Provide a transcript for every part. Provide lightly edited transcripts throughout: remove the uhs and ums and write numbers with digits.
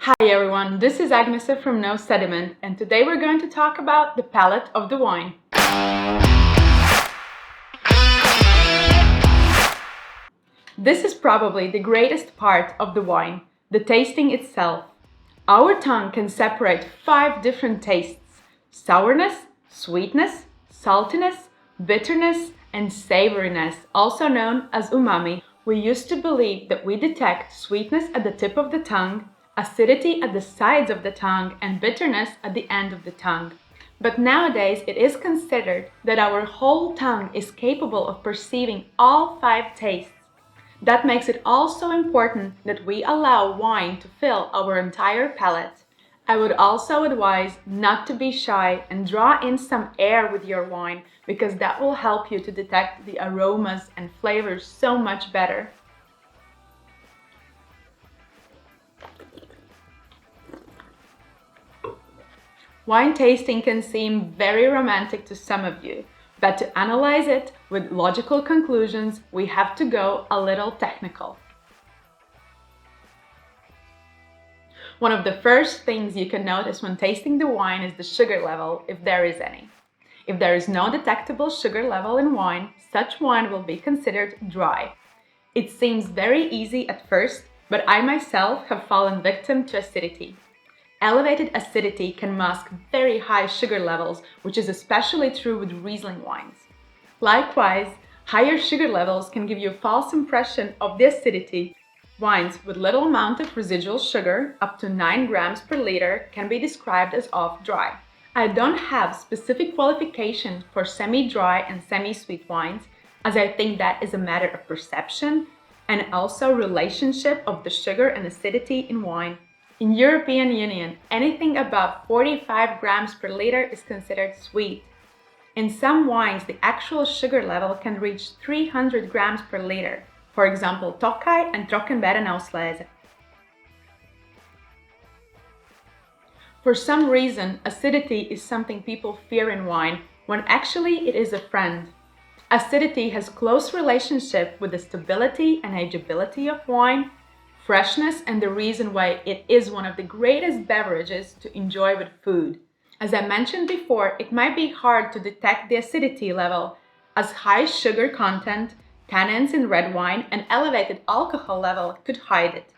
Hi everyone, this is Agnesa from Sediment, and today we're going to talk about the palate of the wine. This is probably the greatest part of the wine, the tasting itself. Our tongue can separate 5 different tastes: sourness, sweetness, saltiness, bitterness, and savoriness, also known as umami. We used to believe that we detect sweetness at the tip of the tongue, acidity at the sides of the tongue, and bitterness at the end of the tongue. But nowadays it is considered that our whole tongue is capable of perceiving all 5 tastes. That makes it also important that we allow wine to fill our entire palate. I would also advise not to be shy and draw in some air with your wine, because that will help you to detect the aromas and flavors so much better. Wine tasting can seem very romantic to some of you, but to analyze it with logical conclusions, we have to go a little technical. One of the first things you can notice when tasting the wine is the sugar level, if there is any. If there is no detectable sugar level in wine, such wine will be considered dry. It seems very easy at first, but I myself have fallen victim to acidity. Elevated acidity can mask very high sugar levels, which is especially true with Riesling wines. Likewise, higher sugar levels can give you a false impression of the acidity. Wines with little amount of residual sugar, up to 9 grams per liter, can be described as off-dry. I don't have specific qualifications for semi-dry and semi-sweet wines, as I think that is a matter of perception and also relationship of the sugar and acidity in wine. In European Union, anything above 45 grams per liter is considered sweet. In some wines, the actual sugar level can reach 300 grams per liter. For example, Tokai and Trockenbeerenauslese. For some reason, acidity is something people fear in wine, when actually it is a friend. Acidity has close relationship with the stability and ageability of wine, freshness, and the reason why it is one of the greatest beverages to enjoy with food. As I mentioned before, it might be hard to detect the acidity level, as high sugar content, tannins in red wine, and elevated alcohol level could hide it.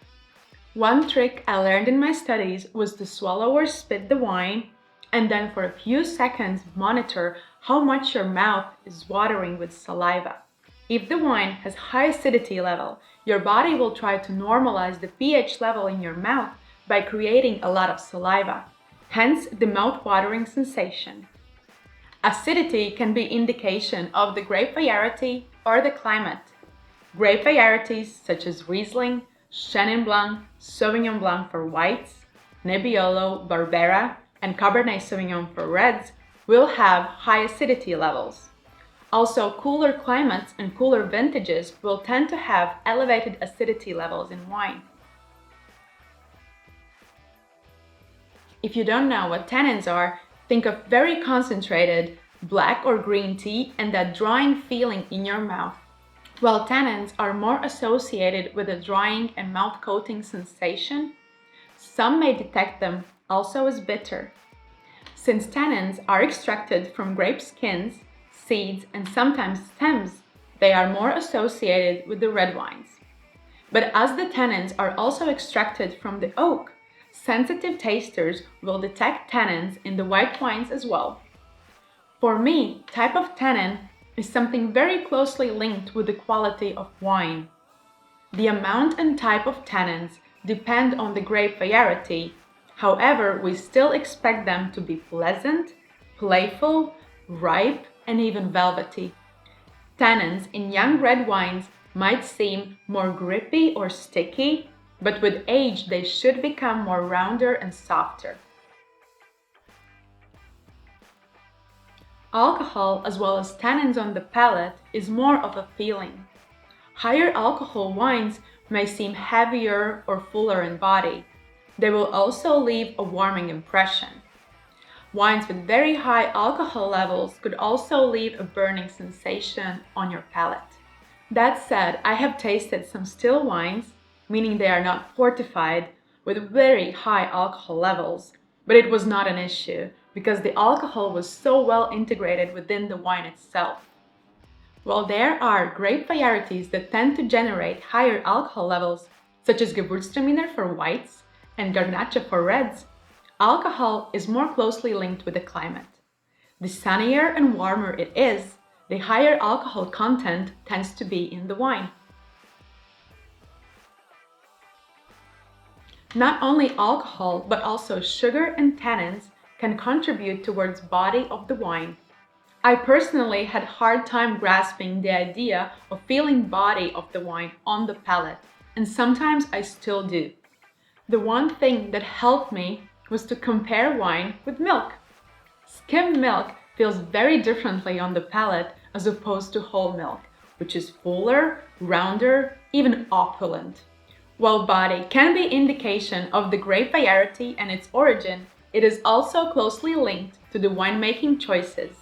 One trick I learned in my studies was to swallow or spit the wine, and then for a few seconds monitor how much your mouth is watering with saliva. If the wine has high acidity level, your body will try to normalize the pH level in your mouth by creating a lot of saliva, hence the mouth-watering sensation. Acidity can be indication of the grape variety or the climate. Grape varieties such as Riesling, Chenin Blanc, Sauvignon Blanc for whites, Nebbiolo, Barbera, and Cabernet Sauvignon for reds will have high acidity levels. Also, cooler climates and cooler vintages will tend to have elevated acidity levels in wine. If you don't know what tannins are, think of very concentrated black or green tea and that drying feeling in your mouth. While tannins are more associated with a drying and mouth coating sensation, some may detect them also as bitter. Since tannins are extracted from grape skins, seeds, and sometimes stems, they are more associated with the red wines. But as the tannins are also extracted from the oak, sensitive tasters will detect tannins in the white wines as well. For me, type of tannin is something very closely linked with the quality of wine. The amount and type of tannins depend on the grape variety. However, we still expect them to be pleasant, playful, ripe, and even velvety. Tannins in young red wines might seem more grippy or sticky, but with age they should become more rounder and softer. Alcohol, as well as tannins on the palate, is more of a feeling. Higher alcohol wines may seem heavier or fuller in body. They will also leave a warming impression. Wines with very high alcohol levels could also leave a burning sensation on your palate. That said, I have tasted some still wines, meaning they are not fortified, with very high alcohol levels, but it was not an issue because the alcohol was so well integrated within the wine itself. While there are grape varieties that tend to generate higher alcohol levels, such as Gewürztraminer for whites and Garnacha for reds, alcohol is more closely linked with the climate. The sunnier and warmer it is, the higher alcohol content tends to be in the wine. Not only alcohol, but also sugar and tannins can contribute towards body of the wine. I personally had a hard time grasping the idea of feeling body of the wine on the palate, and sometimes I still do. The one thing that helped me was to compare wine with milk. Skim milk feels very differently on the palate as opposed to whole milk, which is fuller, rounder, even opulent. While body can be indication of the grape variety and its origin, it is also closely linked to the winemaking choices.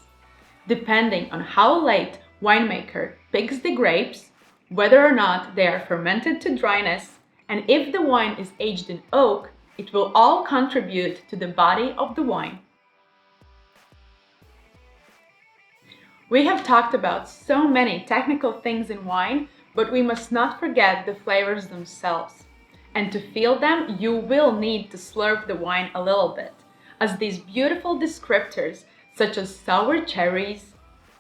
Depending on how late winemaker picks the grapes, whether or not they are fermented to dryness, and if the wine is aged in oak, it will all contribute to the body of the wine. We have talked about so many technical things in wine, but we must not forget the flavors themselves. And to feel them, you will need to slurp the wine a little bit, as these beautiful descriptors such as sour cherries,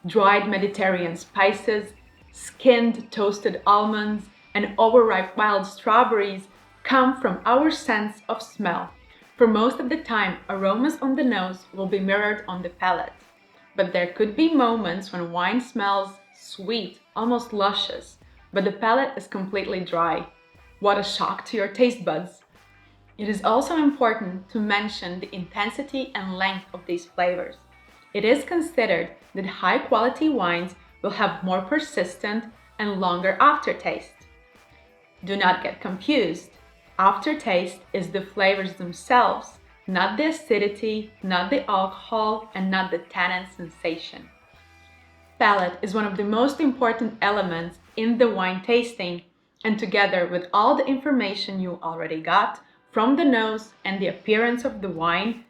dried Mediterranean spices, skinned toasted almonds, and overripe wild strawberries come from our sense of smell. For most of the time, aromas on the nose will be mirrored on the palate. But there could be moments when wine smells sweet, almost luscious, but the palate is completely dry. What a shock to your taste buds! It is also important to mention the intensity and length of these flavors. It is considered that high-quality wines will have more persistent and longer aftertaste. Do not get confused. Aftertaste is the flavors themselves, not the acidity, not the alcohol, and not the tannin sensation. Palate is one of the most important elements in the wine tasting, and together with all the information you already got from the nose and the appearance of the wine,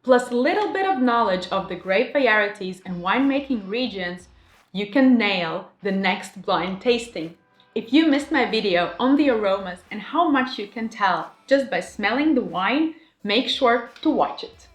plus a little bit of knowledge of the grape varieties and winemaking regions, you can nail the next blind tasting. If you missed my video on the aromas and how much you can tell just by smelling the wine, make sure to watch it.